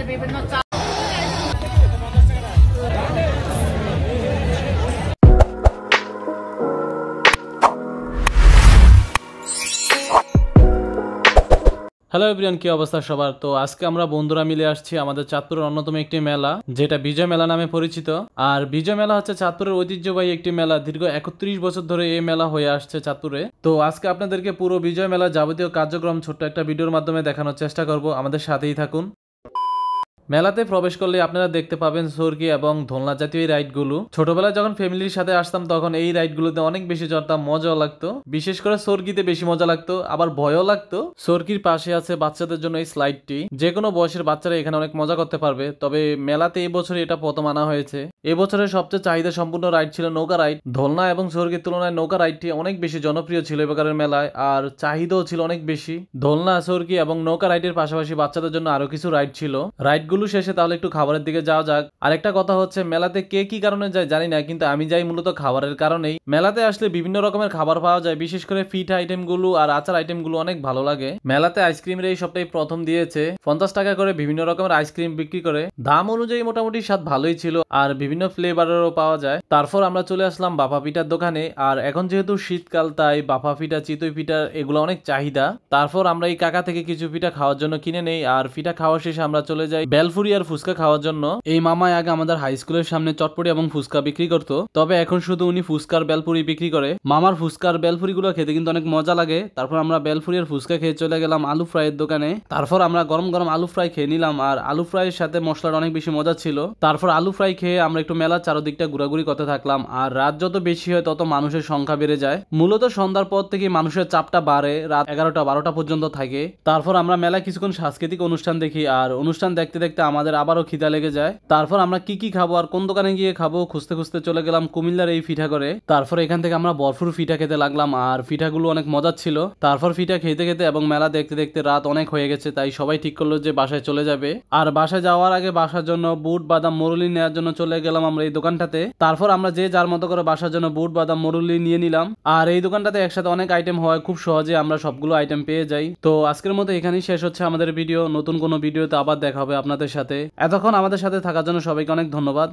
বিভিন্ন hello everyone, কি অবস্থা সবার? তো আজকে আমরা বন্ধুরা মিলে আসছি আমাদের চাঁদপুরের অন্যতম একটি মেলা, যেটা বিজয় মেলা নামে পরিচিত। আর বিজয় মেলা হচ্ছে চাঁদপুরের ঐতিহ্যবাহী একটি মেলা। দীর্ঘ 31 বছর ধরে এই মেলা হয়ে আসছে চাঁদপুরে। তো আজকে আপনাদেরকে পুরো বিজয় মেলা যাবতীয় কার্যক্রম ছোট্ট একটা ভিডিওর মাধ্যমে দেখানোর চেষ্টা করব। আমাদের সাথেই থাকুন। মেলাতে প্রবেশ করলে আপনারা দেখতে পাবেন সরকি এবং দোলনা জাতীয় এই রাইডগুলো। ছোটবেলায় যখন ফ্যামিলির সাথে আসতাম তখন এই রাইডগুলোতে অনেক বেশি চড়তাম, মজাও লাগতো। বিশেষ করে সরকিতে বেশি মজা লাগতো, আবার ভয়ও লাগতো। সরকির পাশে আছে বাচ্চাদের জন্য এই স্লাইডটি, যে কোনো বয়সের বাচ্চারা এখানে অনেক মজা করতে পারবে। তবে মেলাতে এই বছর এটা প্রথম আনা হয়েছে। এবছরের সবচেয়ে চাহিদা সম্পূর্ণ রাইড ছিল নৌকা রাইড। দোলনা এবং সরকির তুলনায় নৌকা রাইডটি অনেক বেশি জনপ্রিয় ছিল এবারের মেলায়, আর চাহিদাও ছিল অনেক বেশি। দোলনা, সরকি এবং নৌকা রাইডের পাশাপাশি বাচ্চাদের জন্য আরো কিছু রাইড ছিল। রাইডগুলো শেষে তাহলে একটু খাবারের দিকে যাওয়া যাক। আরেকটা কথা হচ্ছে, মেলাতে কে কি কারণে যায় জানি না, কিন্তু আমি যাই মূলত খাবারের কারণেই। মেলাতে আসলে বিভিন্ন রকমের খাবার পাওয়া যায়, বিশেষ করে ফিট আইটেম গুলো আর আচার আইটেম গুলো অনেক ভালো লাগে। মেলাতে আইসক্রিমের এই সপ্তাহে প্রথম দিয়েছে 50 টাকা করে বিভিন্ন রকমের আইসক্রিম বিক্রি করে। দাম অনুযায়ী মোটামুটি স্বাদ ভালোই ছিল, আর বিভিন্ন ফ্লেভারেরও পাওয়া যায়। তারপর আমরা চলে আসলাম বাফা পিঠার দোকানে। আর এখন যেহেতু শীতকাল, তাই বাফা পিঠা, চিতই পিঠা এগুলো অনেক চাহিদা। তারপর আমরা এই কাকা থেকে কিছু পিঠা খাওয়ার জন্য কিনে নেই, আর পিঠা খাওয়া শেষে আমরা চলে যাই বেলফুরি আর ফুচকা খাওয়ার জন্য। এই মামাই আগে আমাদের হাই স্কুলের সামনে চটপটি এবং ফুচকা বিক্রি করতো, তবে এখন শুধু উনি ফুচকার বেলপুরি বিক্রি করে। মামার ফুচকার বেলপুরি গুলো খেতে কিন্তু অনেক মজা লাগে। তারপর আমরা বেলপুরি আর ফুচকা খেয়ে চলে গেলাম আলু ফ্রাইয়ের দোকানে। তারপর আমরা গরম গরম আলু ফ্রাই খেয়ে নিলাম, আর আলু ফ্রাইয়ের সাথে মশলাটা অনেক বেশি মজা ছিল। তারপর আলু ফ্রাই খেয়ে আমরা একটু মেলার চারদিকটা ঘোরাঘুরি করতে থাকলাম। আর রাত যত বেশি হয় তত মানুষের সংখ্যা বেড়ে যায়। মূলত সন্ধ্যার পর থেকে মানুষের চাপটা বাড়ে, রাত 11টা-12টা পর্যন্ত থাকে। তারপর আমরা মেলায় কিছুক্ষণ সাংস্কৃতিক অনুষ্ঠান দেখি, আর অনুষ্ঠান দেখতে দেখতে আমাদের আবারও খিদা লেগে যায়। তারপর আমরা কি কি খাবো আর কোন দোকানে গিয়ে খাবো খুঁজতে খুঁজতে চলে গেলাম কুমিল্লার এই পিঠা করে। তারপর এখান থেকে আমরা বরফুর পিঠা খেতে লাগলাম, আর পিঠাগুলো অনেক মজার ছিল। তারপর পিঠা খেতে খেতে এবং মেলা দেখতে দেখতে রাত অনেক হয়ে গেছে, তাই সবাই ঠিক করলো যে বাসায় চলে যাবে। আর বাসায় যাওয়ার আগে বাসার জন্য বুট, বাদাম, মরুলি নেওয়ার জন্য চলে গেলাম আমরা এই দোকানটাতে। তারপর আমরা যে যার মতো করে বাসার জন্য বুট, বাদাম, মরুলি নিয়ে নিলাম। আর এই দোকানটাতে একসাথে অনেক আইটেম হয়, খুব সহজে আমরা সবগুলো আইটেম পেয়ে যাই। তো আজকের মতো এখানেই শেষ হচ্ছে আমাদের ভিডিও। নতুন কোনো ভিডিওতে আবার দেখা হবে আপনাদের সাথে। এতক্ষণ আমাদের সাথে থাকার জন্য সবাইকে অনেক ধন্যবাদ।